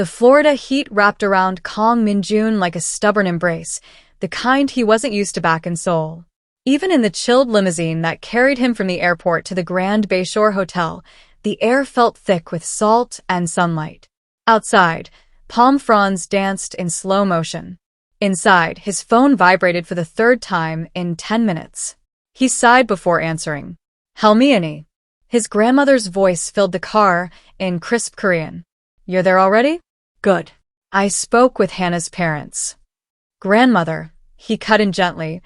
The Florida heat wrapped around Kong Min-jun like a stubborn embrace, the kind he wasn't used to back in Seoul. Even in the chilled limousine that carried him from the airport to the Grand Bayshore Hotel, the air felt thick with salt and sunlight. Outside, palm fronds danced in slow motion. Inside, his phone vibrated for the third time in 10 minutes. He sighed before answering. Helmiani. His grandmother's voice filled the car in crisp Korean. You're there already? Good. I spoke with Hannah's parents. Grandmother, he cut in gently.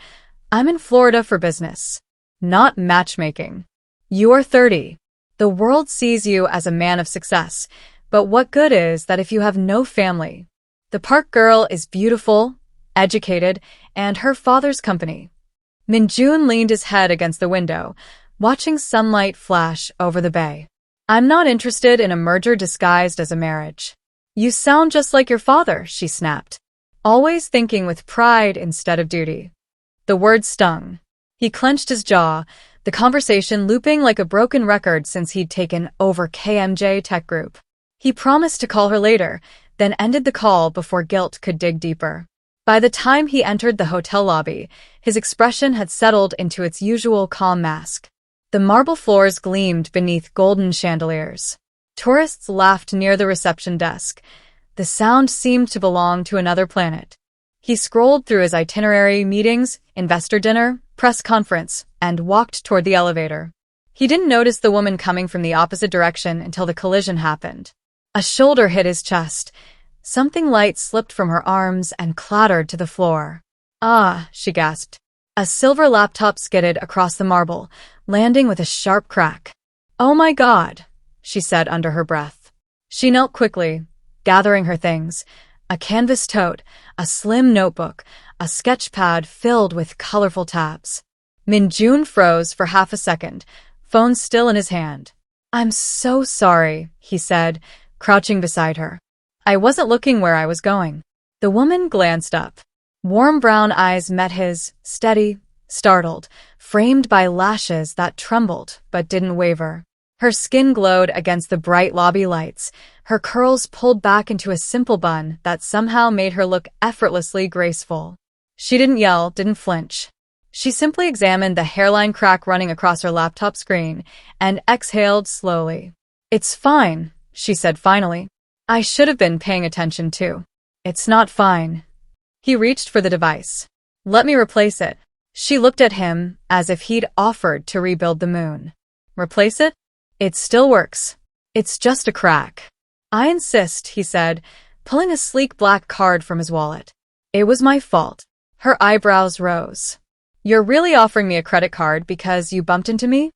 I'm in Florida for business. Not matchmaking. You are 30. The world sees you as a man of success, but what good is that if you have no family? The park girl is beautiful, educated, and her father's company. Min-jun leaned his head against the window, watching sunlight flash over the bay. I'm not interested in a merger disguised as a marriage. You sound just like your father, she snapped. Always thinking with pride instead of duty. The words stung. He clenched his jaw, the conversation looping like a broken record since he'd taken over KMJ Tech Group. He promised to call her later, then ended the call before guilt could dig deeper. By the time he entered the hotel lobby, his expression had settled into its usual calm mask. The marble floors gleamed beneath golden chandeliers. Tourists laughed near the reception desk. The sound seemed to belong to another planet. He scrolled through his itinerary: meetings, investor dinner, press conference, and walked toward the elevator. He didn't notice the woman coming from the opposite direction until the collision happened. A shoulder hit his chest. Something light slipped from her arms and clattered to the floor. Ah, she gasped. A silver laptop skidded across the marble, landing with a sharp crack. Oh my God, she said under her breath. She knelt quickly, gathering her things. A canvas tote, a slim notebook, a sketch pad filled with colorful tabs. Min-jun froze for half a second, phone still in his hand. I'm so sorry, he said, crouching beside her. I wasn't looking where I was going. The woman glanced up. Warm brown eyes met his, steady, startled, framed by lashes that trembled but didn't waver. Her skin glowed against the bright lobby lights, her curls pulled back into a simple bun that somehow made her look effortlessly graceful. She didn't yell, didn't flinch. She simply examined the hairline crack running across her laptop screen and exhaled slowly. It's fine, she said finally. I should have been paying attention too. It's not fine. He reached for the device. Let me replace it. She looked at him as if he'd offered to rebuild the moon. Replace it? It still works. It's just a crack. I insist, he said, pulling a sleek black card from his wallet. It was my fault. Her eyebrows rose. You're really offering me a credit card because you bumped into me?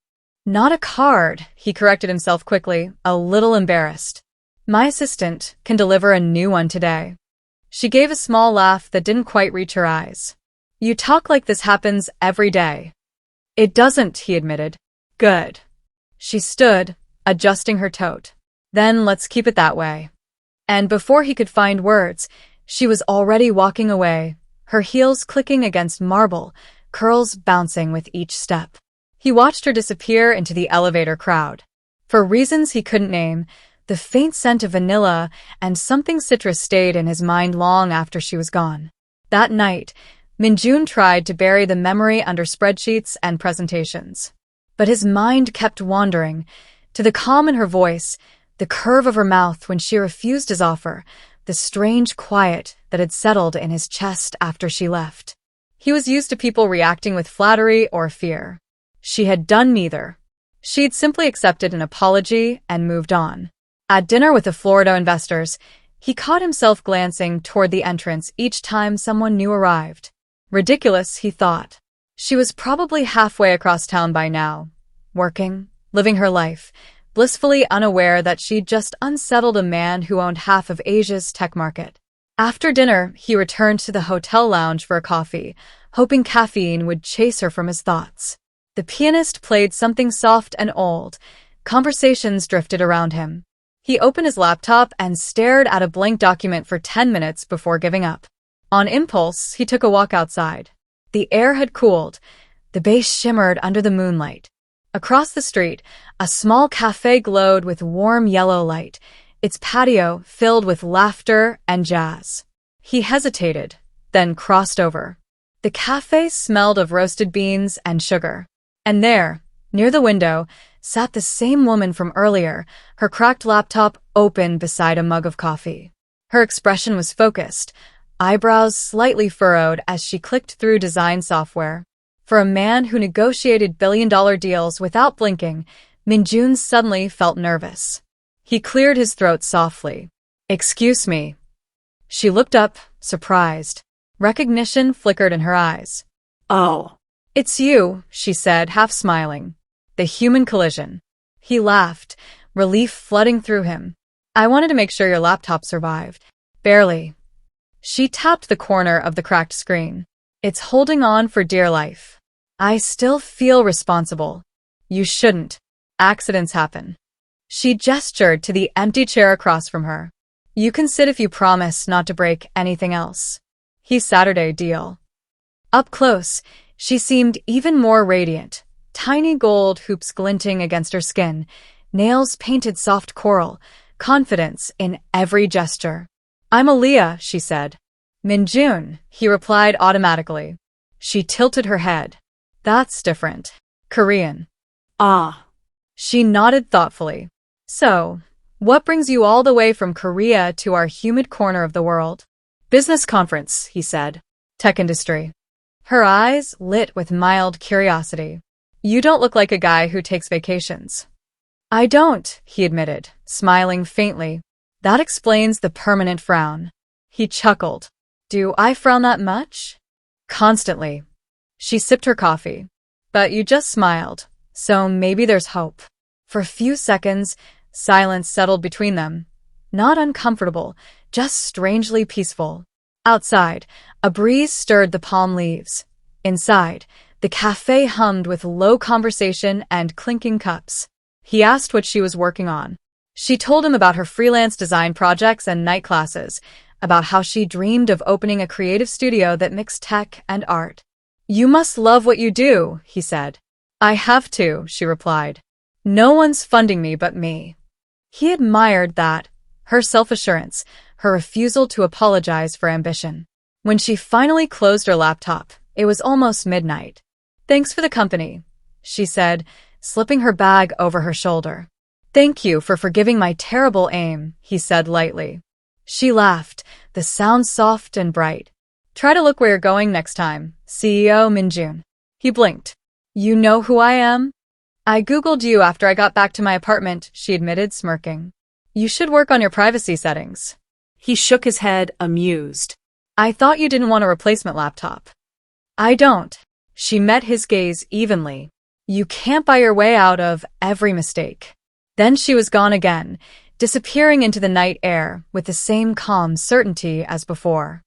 Not a card, he corrected himself quickly, a little embarrassed. My assistant can deliver a new one today. She gave a small laugh that didn't quite reach her eyes. You talk like this happens every day. It doesn't, he admitted. Good. She stood, adjusting her tote. Then let's keep it that way. And before he could find words, she was already walking away, her heels clicking against marble, curls bouncing with each step. He watched her disappear into the elevator crowd. For reasons he couldn't name, the faint scent of vanilla and something citrus stayed in his mind long after she was gone. That night, Min-jun tried to bury the memory under spreadsheets and presentations. But his mind kept wandering, to the calm in her voice, the curve of her mouth when she refused his offer, the strange quiet that had settled in his chest after she left. He was used to people reacting with flattery or fear. She had done neither. She'd simply accepted an apology and moved on. At dinner with the Florida investors, he caught himself glancing toward the entrance each time someone new arrived. Ridiculous, he thought. She was probably halfway across town by now, working, living her life, blissfully unaware that she'd just unsettled a man who owned half of Asia's tech market. After dinner, he returned to the hotel lounge for a coffee, hoping caffeine would chase her from his thoughts. The pianist played something soft and old. Conversations drifted around him. He opened his laptop and stared at a blank document for 10 minutes before giving up. On impulse, he took a walk outside. The air had cooled. The bay shimmered under the moonlight. Across the street, a small cafe glowed with warm yellow light, its patio filled with laughter and jazz. He hesitated, then crossed over. The cafe smelled of roasted beans and sugar. And there, near the window, sat the same woman from earlier, her cracked laptop open beside a mug of coffee. Her expression was focused, eyebrows slightly furrowed as she clicked through design software. For a man who negotiated billion-dollar deals without blinking, Min-jun suddenly felt nervous. He cleared his throat softly. "Excuse me." She looked up, surprised. Recognition flickered in her eyes. "Oh. "It's you," she said, half smiling. "The human collision." He laughed, relief flooding through him. "I wanted to make sure your laptop survived." "Barely." She tapped the corner of the cracked screen. "It's holding on for dear life." "I still feel responsible." "You shouldn't. Accidents happen." She gestured to the empty chair across from her. "You can sit if you promise not to break anything else." He's Saturday deal. Up close, she seemed even more radiant, tiny gold hoops glinting against her skin, nails painted soft coral, confidence in every gesture. "I'm Aaliyah," she said. "Min-jun," he replied automatically. She tilted her head. "That's different. Korean." "Ah." She nodded thoughtfully. "So, what brings you all the way from Korea to our humid corner of the world?" "Business conference," he said. "Tech industry." Her eyes lit with mild curiosity. "You don't look like a guy who takes vacations." "I don't," he admitted, smiling faintly. "That explains the permanent frown." He chuckled. "Do I frown that much?" "Constantly." She sipped her coffee. "But you just smiled, so maybe there's hope." For a few seconds, silence settled between them. Not uncomfortable, just strangely peaceful. Outside, a breeze stirred the palm leaves. Inside, the cafe hummed with low conversation and clinking cups. He asked what she was working on. She told him about her freelance design projects and night classes, about how she dreamed of opening a creative studio that mixed tech and art. "You must love what you do," he said. "I have to," she replied. "No one's funding me but me." He admired that, her self-assurance, her refusal to apologize for ambition. When she finally closed her laptop, it was almost midnight. "Thanks for the company," she said, slipping her bag over her shoulder. "Thank you for forgiving my terrible aim," he said lightly. She laughed, the sound soft and bright. "Try to look where you're going next time, CEO Min-jun." He blinked. "You know who I am?" "I Googled you after I got back to my apartment," she admitted, smirking. "You should work on your privacy settings." He shook his head, amused. "I thought you didn't want a replacement laptop." "I don't." She met his gaze evenly. "You can't buy your way out of every mistake." Then she was gone again, disappearing into the night air with the same calm certainty as before.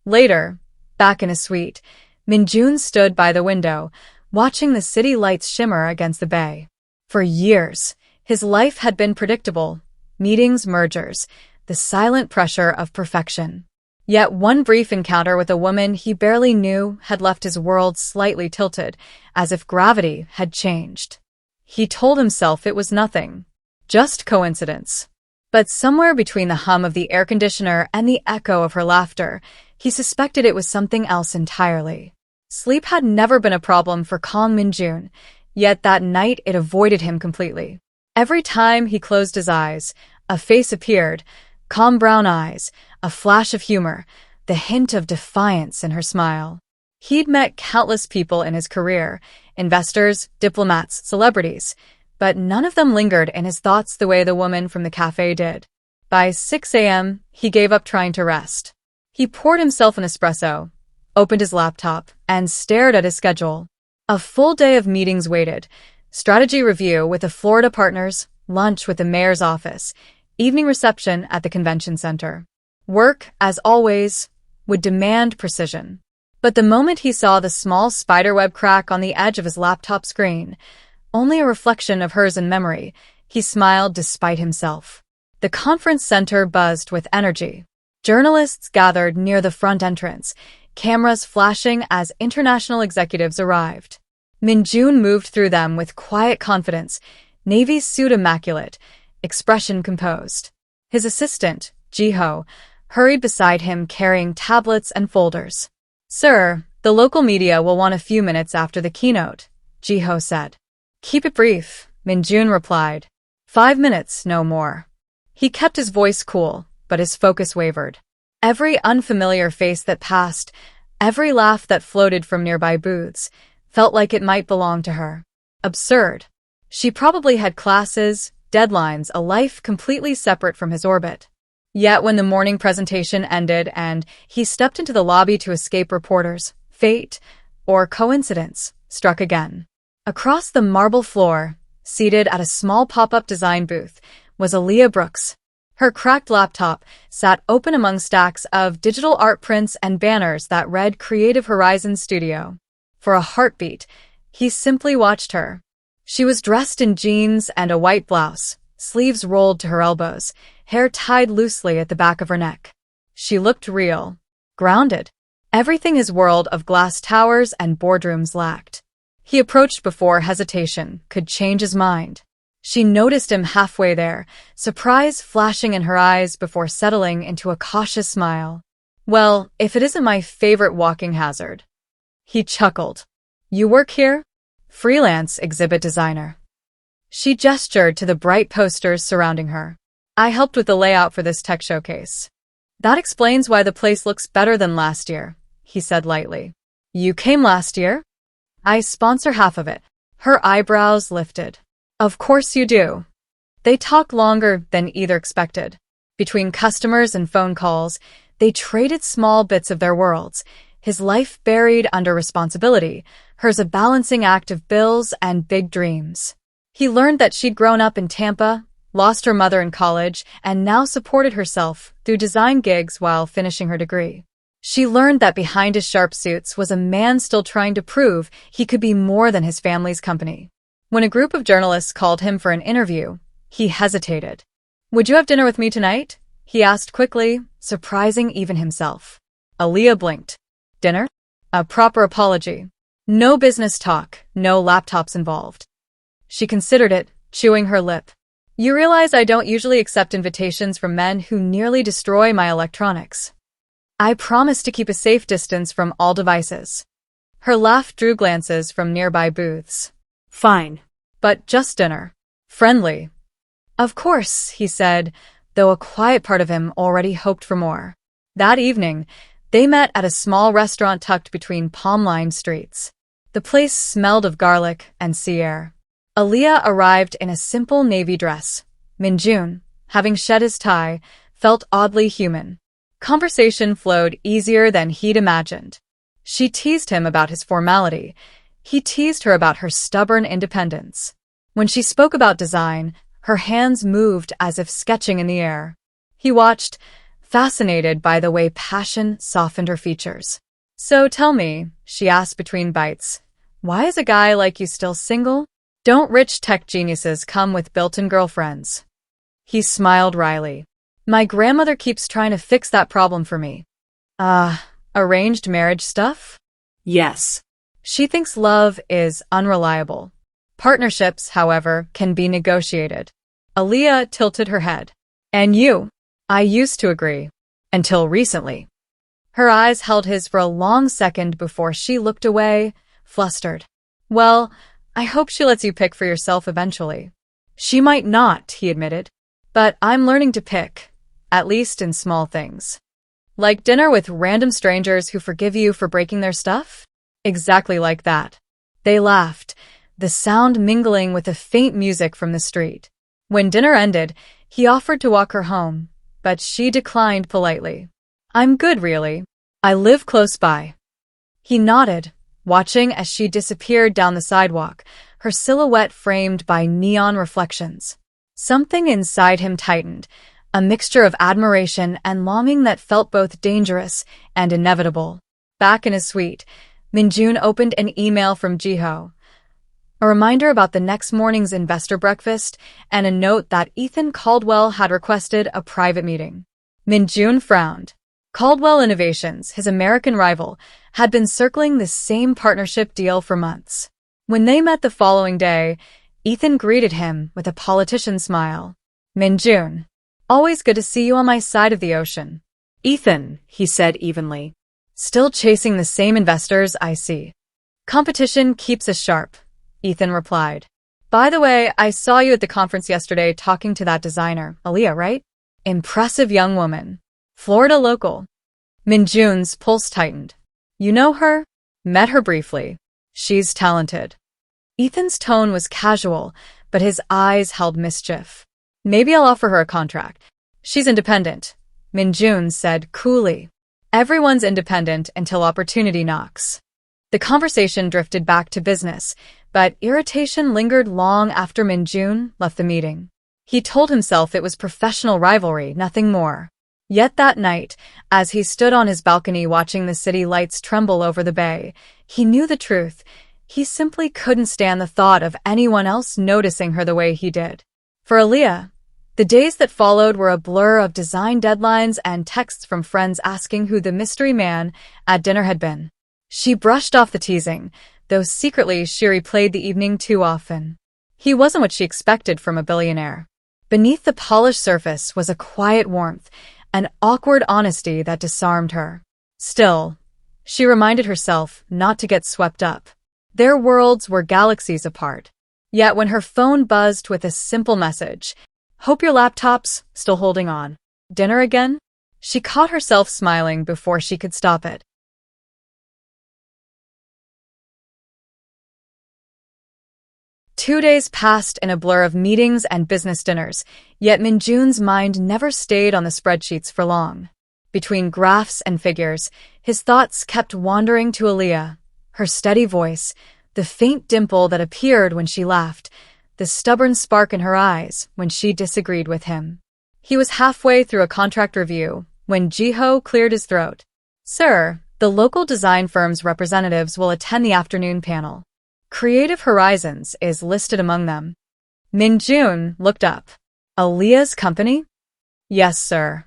Later, back in his suite, Min-jun stood by the window, watching the city lights shimmer against the bay. For years, his life had been predictable: meetings, mergers, the silent pressure of perfection. Yet one brief encounter with a woman he barely knew had left his world slightly tilted, as if gravity had changed. He told himself it was nothing, just coincidence. But somewhere between the hum of the air conditioner and the echo of her laughter, he suspected it was something else entirely. Sleep had never been a problem for calm Min-jun, yet that night it avoided him completely. Every time he closed his eyes, a face appeared, calm brown eyes, a flash of humor, the hint of defiance in her smile. He'd met countless people in his career, investors, diplomats, celebrities, but none of them lingered in his thoughts the way the woman from the cafe did. By 6 a.m., he gave up trying to rest. He poured himself an espresso, opened his laptop, and stared at his schedule. A full day of meetings waited: strategy review with the Florida partners, lunch with the mayor's office, evening reception at the convention center. Work, as always, would demand precision. But the moment he saw the small spiderweb crack on the edge of his laptop screen, only a reflection of hers in memory, he smiled despite himself. The conference center buzzed with energy. Journalists gathered near the front entrance, cameras flashing as international executives arrived. Min-jun moved through them with quiet confidence, navy suit immaculate, expression composed. His assistant, Ji-ho, hurried beside him carrying tablets and folders. "Sir, the local media will want a few minutes after the keynote," Ji-ho said. "Keep it brief," Min-jun replied. 5 minutes, no more." He kept his voice cool, but his focus wavered. Every unfamiliar face that passed, every laugh that floated from nearby booths, felt like it might belong to her. Absurd. She probably had classes, deadlines, a life completely separate from his orbit. Yet when the morning presentation ended and he stepped into the lobby to escape reporters, fate, or coincidence, struck again. Across the marble floor, seated at a small pop-up design booth, was Aaliyah Brooks. Her cracked laptop sat open among stacks of digital art prints and banners that read Creative Horizons Studio. For a heartbeat, he simply watched her. She was dressed in jeans and a white blouse, sleeves rolled to her elbows, hair tied loosely at the back of her neck. She looked real, grounded, everything his world of glass towers and boardrooms lacked. He approached before hesitation could change his mind. She noticed him halfway there, surprise flashing in her eyes before settling into a cautious smile. "Well, if it isn't my favorite walking hazard." He chuckled. "You work here?" "Freelance exhibit designer." She gestured to the bright posters surrounding her. "I helped with the layout for this tech showcase." "That explains why the place looks better than last year," he said lightly. "You came last year?" "I sponsor half of it." Her eyebrows lifted. "Of course you do." They talked longer than either expected. Between customers and phone calls, they traded small bits of their worlds, his life buried under responsibility, hers a balancing act of bills and big dreams. He learned that she'd grown up in Tampa, lost her mother in college, and now supported herself through design gigs while finishing her degree. She learned that behind his sharp suits was a man still trying to prove he could be more than his family's company. When a group of journalists called him for an interview, he hesitated. "Would you have dinner with me tonight?" he asked quickly, surprising even himself. Aaliyah blinked. "Dinner?" A proper apology. No business talk, no laptops involved. She considered it, chewing her lip. "You realize I don't usually accept invitations from men who nearly destroy my electronics. I promise to keep a safe distance from all devices." Her laugh drew glances from nearby booths. Fine. "But just dinner. Friendly." "Of course," he said, though a quiet part of him already hoped for more. That evening, they met at a small restaurant tucked between palm-lined streets. The place smelled of garlic and sea air. Aaliyah arrived in a simple navy dress. Min-jun, having shed his tie, felt oddly human. Conversation flowed easier than he'd imagined. She teased him about his formality. He teased her about her stubborn independence. When she spoke about design, her hands moved as if sketching in the air. He watched, fascinated by the way passion softened her features. "So tell me," she asked between bites, "why is a guy like you still single? Don't rich tech geniuses come with built-in girlfriends?" He smiled wryly. "My grandmother keeps trying to fix that problem for me." Arranged marriage stuff?" Yes. She thinks love is unreliable. Partnerships, however, can be negotiated. Aaliyah tilted her head. "And you?" "I used to agree. Until recently." Her eyes held his for a long second before she looked away, flustered. "Well, I hope she lets you pick for yourself eventually." "She might not," he admitted. "But I'm learning to pick, at least in small things." "Like dinner with random strangers who forgive you for breaking their stuff?" "Exactly like that." They laughed, the sound mingling with the faint music from the street. When dinner ended, he offered to walk her home, but she declined politely. "I'm good, really. I live close by." He nodded, watching as she disappeared down the sidewalk, her silhouette framed by neon reflections. Something inside him tightened, a mixture of admiration and longing that felt both dangerous and inevitable. Back in his suite, Min-jun opened an email from Ji-ho. A reminder about the next morning's investor breakfast and a note that Ethan Caldwell had requested a private meeting. Min-jun frowned. Caldwell Innovations, his American rival, had been circling the same partnership deal for months. When they met the following day, Ethan greeted him with a politician smile. Min-jun, always good to see you on my side of the ocean. Ethan, he said evenly. Still chasing the same investors, I see. Competition keeps us sharp, Ethan replied. By the way, I saw you at the conference yesterday talking to that designer, Aaliyah, right? Impressive young woman. Florida local. Min-jun's pulse tightened. You know her? Met her briefly. She's talented. Ethan's tone was casual, but his eyes held mischief. Maybe I'll offer her a contract. She's independent, Min-jun said coolly. Everyone's independent until opportunity knocks. The conversation drifted back to business, but irritation lingered long after Min-jun left the meeting. He told himself it was professional rivalry, nothing more. Yet that night, as he stood on his balcony watching the city lights tremble over the bay, he knew the truth. He simply couldn't stand the thought of anyone else noticing her the way he did. For Aaliyah, the days that followed were a blur of design deadlines and texts from friends asking who the mystery man at dinner had been. She brushed off the teasing, though secretly she replayed the evening too often. He wasn't what she expected from a billionaire. Beneath the polished surface was a quiet warmth, an awkward honesty that disarmed her. Still, she reminded herself not to get swept up. Their worlds were galaxies apart. Yet when her phone buzzed with a simple message, "Hope your laptop's still holding on. Dinner again?" she caught herself smiling before she could stop it. 2 days passed in a blur of meetings and business dinners, yet Min-jun's mind never stayed on the spreadsheets for long. Between graphs and figures, his thoughts kept wandering to Aaliyah, her steady voice, the faint dimple that appeared when she laughed, the stubborn spark in her eyes when she disagreed with him. He was halfway through a contract review when Jiho cleared his throat. "Sir, the local design firm's representatives will attend the afternoon panel. Creative Horizons is listed among them." Min-jun looked up. "Aaliyah's company?" "Yes, sir."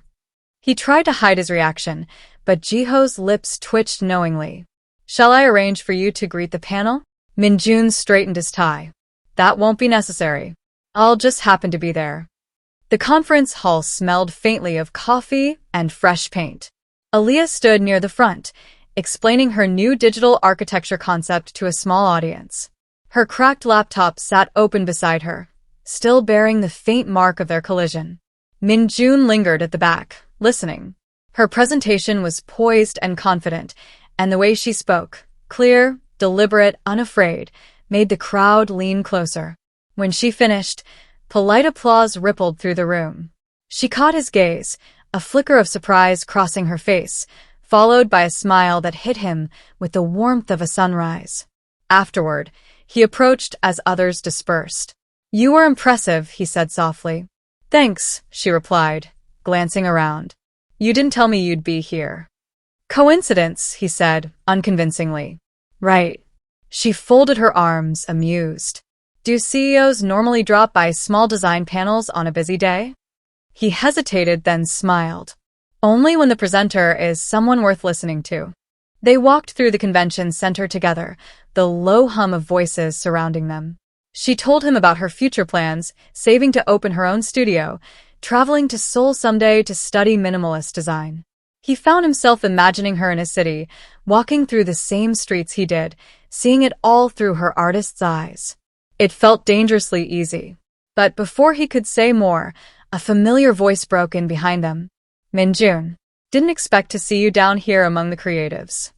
He tried to hide his reaction, but Jiho's lips twitched knowingly. "Shall I arrange for you to greet the panel?" Min-jun straightened his tie. "That won't be necessary. I'll just happen to be there." The conference hall smelled faintly of coffee and fresh paint. Aaliyah stood near the front, explaining her new digital architecture concept to a small audience. Her cracked laptop sat open beside her, still bearing the faint mark of their collision. Min-jun lingered at the back, listening. Her presentation was poised and confident, and the way she spoke, clear, deliberate, unafraid, made the crowd lean closer. When she finished, polite applause rippled through the room. She caught his gaze, a flicker of surprise crossing her face, followed by a smile that hit him with the warmth of a sunrise. Afterward, he approached as others dispersed. "You were impressive," he said softly. "Thanks," she replied, glancing around. "You didn't tell me you'd be here." "Coincidence," he said, unconvincingly. "Right." She folded her arms, amused. "Do CEOs normally drop by small design panels on a busy day?" He hesitated, then smiled. "Only when the presenter is someone worth listening to." They walked through the convention center together, the low hum of voices surrounding them. She told him about her future plans, saving to open her own studio, traveling to Seoul someday to study minimalist design. He found himself imagining her in a city, walking through the same streets he did, seeing it all through her artist's eyes. It felt dangerously easy. But before he could say more, a familiar voice broke in behind them. "Min-jun, didn't expect to see you down here among the creatives."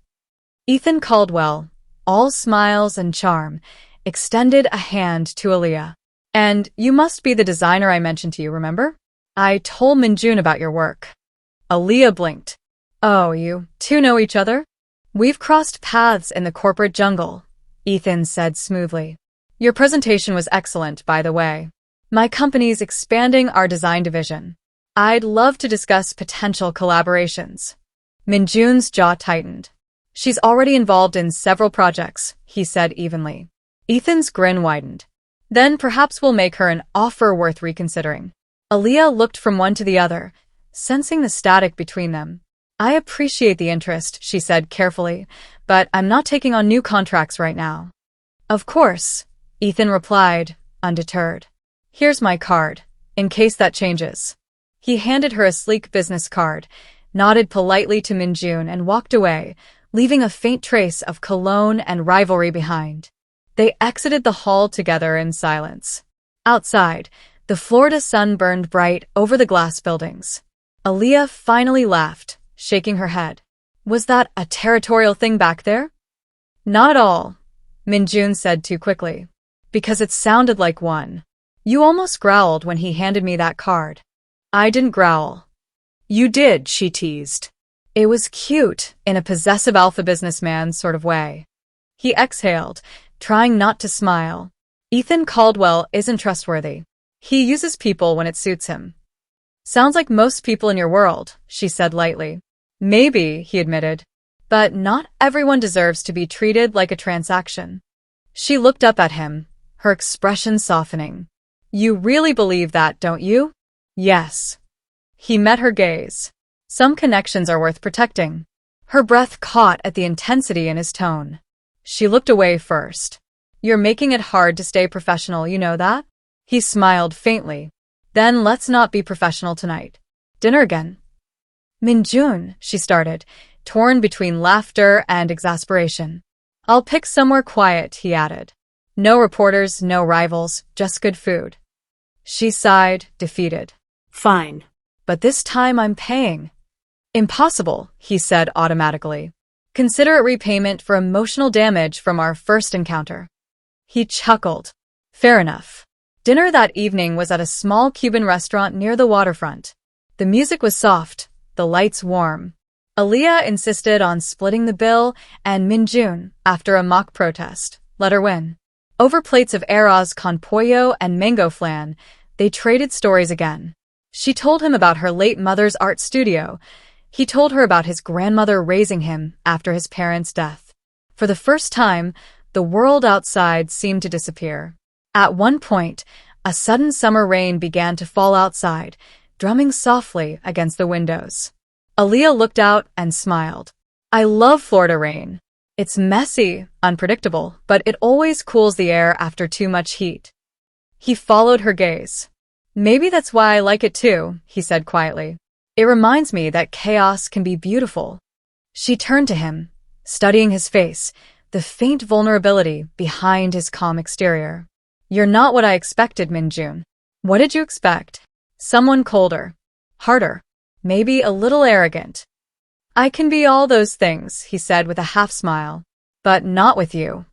Ethan Caldwell, all smiles and charm, extended a hand to Aaliyah. "And you must be the designer I mentioned to you, remember? I told Min-jun about your work." Aaliyah blinked. "Oh, you two know each other?" "We've crossed paths in the corporate jungle," Ethan said smoothly. "Your presentation was excellent, by the way. My company's expanding our design division. I'd love to discuss potential collaborations." Min-jun's jaw tightened. "She's already involved in several projects," he said evenly. Ethan's grin widened. "Then perhaps we'll make her an offer worth reconsidering." Aaliyah looked from one to the other, sensing the static between them. "I appreciate the interest," she said carefully, "but I'm not taking on new contracts right now." Of course, Ethan replied, undeterred. Here's my card, in case that changes. He handed her a sleek business card, nodded politely to Min-jun and walked away, leaving a faint trace of cologne and rivalry behind. They exited the hall together in silence. Outside, the Florida sun burned bright over the glass buildings. Aaliyah finally laughed, shaking her head. Was that a territorial thing back there? Not at all, Min-jun said too quickly. Because it sounded like one. You almost growled when he handed me that card. I didn't growl. You did, she teased. It was cute, in a possessive alpha businessman sort of way. He exhaled, trying not to smile. Ethan Caldwell isn't trustworthy. He uses people when it suits him. Sounds like most people in your world, she said lightly. Maybe, he admitted. But not everyone deserves to be treated like a transaction. She looked up at him, her expression softening. You really believe that, don't you? Yes. He met her gaze. Some connections are worth protecting. Her breath caught at the intensity in his tone. She looked away first. You're making it hard to stay professional, you know that? He smiled faintly. Then let's not be professional tonight. Dinner again. Min-jun, she started, torn between laughter and exasperation. I'll pick somewhere quiet, he added. No reporters, no rivals, just good food. She sighed, defeated. Fine. But this time I'm paying. Impossible, he said automatically. Consider it repayment for emotional damage from our first encounter. He chuckled. Fair enough. Dinner that evening was at a small Cuban restaurant near the waterfront. The music was soft, the lights warm. Aaliyah insisted on splitting the bill, and Min-jun, after a mock protest, let her win. Over plates of arroz con pollo and mango flan, they traded stories again. She told him about her late mother's art studio. He told her about his grandmother raising him after his parents' death. For the first time, the world outside seemed to disappear. At one point, a sudden summer rain began to fall outside, drumming softly against the windows. Aaliyah looked out and smiled. I love Florida rain. It's messy, unpredictable, but it always cools the air after too much heat. He followed her gaze. Maybe that's why I like it too, he said quietly. It reminds me that chaos can be beautiful. She turned to him, studying his face, the faint vulnerability behind his calm exterior. You're not what I expected, Min-jun. What did you expect? Someone colder, harder, maybe a little arrogant. I can be all those things, he said with a half-smile. But not with you.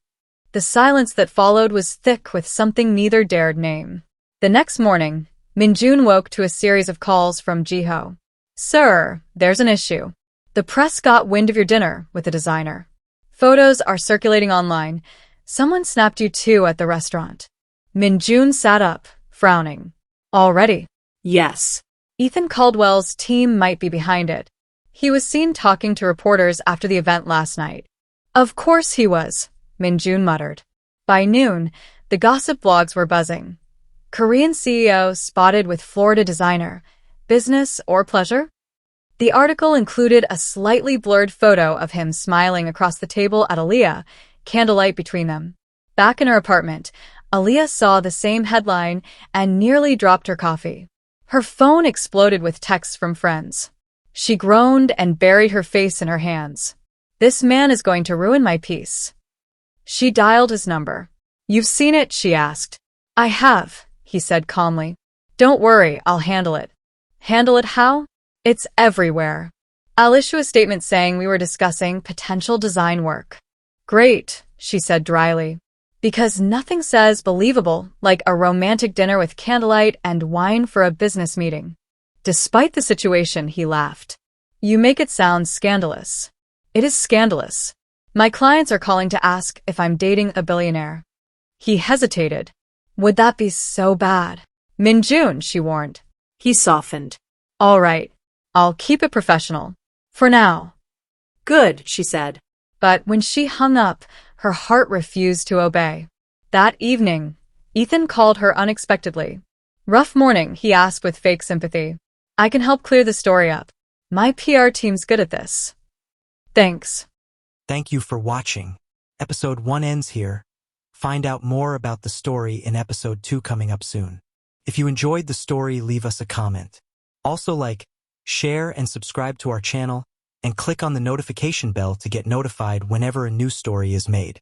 The silence that followed was thick with something neither dared name. The next morning, Min-jun woke to a series of calls from Jiho. Sir, there's an issue. The press got wind of your dinner with the designer. Photos are circulating online. Someone snapped you too at the restaurant. Min-jun sat up, frowning. Already? Yes. Ethan Caldwell's team might be behind it. He was seen talking to reporters after the event last night. Of course he was, Min-jun muttered. By noon, the gossip blogs were buzzing. Korean CEO spotted with Florida designer. Business or pleasure? The article included a slightly blurred photo of him smiling across the table at Aaliyah, candlelight between them. Back in her apartment, Aaliyah saw the same headline and nearly dropped her coffee. Her phone exploded with texts from friends. She groaned and buried her face in her hands. This man is going to ruin my peace. She dialed his number. You've seen it, she asked. I have, he said calmly. Don't worry, I'll handle it. Handle it how? It's everywhere. I'll issue a statement saying we were discussing potential design work. Great, she said dryly. Because nothing says believable like a romantic dinner with candlelight and wine for a business meeting. Despite the situation, he laughed. You make it sound scandalous. It is scandalous. My clients are calling to ask if I'm dating a billionaire. He hesitated. Would that be so bad? Min-jun, she warned. He softened. All right. I'll keep it professional. For now. Good, she said. But when she hung up, her heart refused to obey. That evening, Ethan called her unexpectedly. Rough morning, he asked with fake sympathy. I can help clear the story up. My PR team's good at this. Thanks. Thank you for watching. Episode 1 ends here. Find out more about the story in episode 2 coming up soon. If you enjoyed the story, leave us a comment. Also share and subscribe to our channel, and click on the notification bell to get notified whenever a new story is made.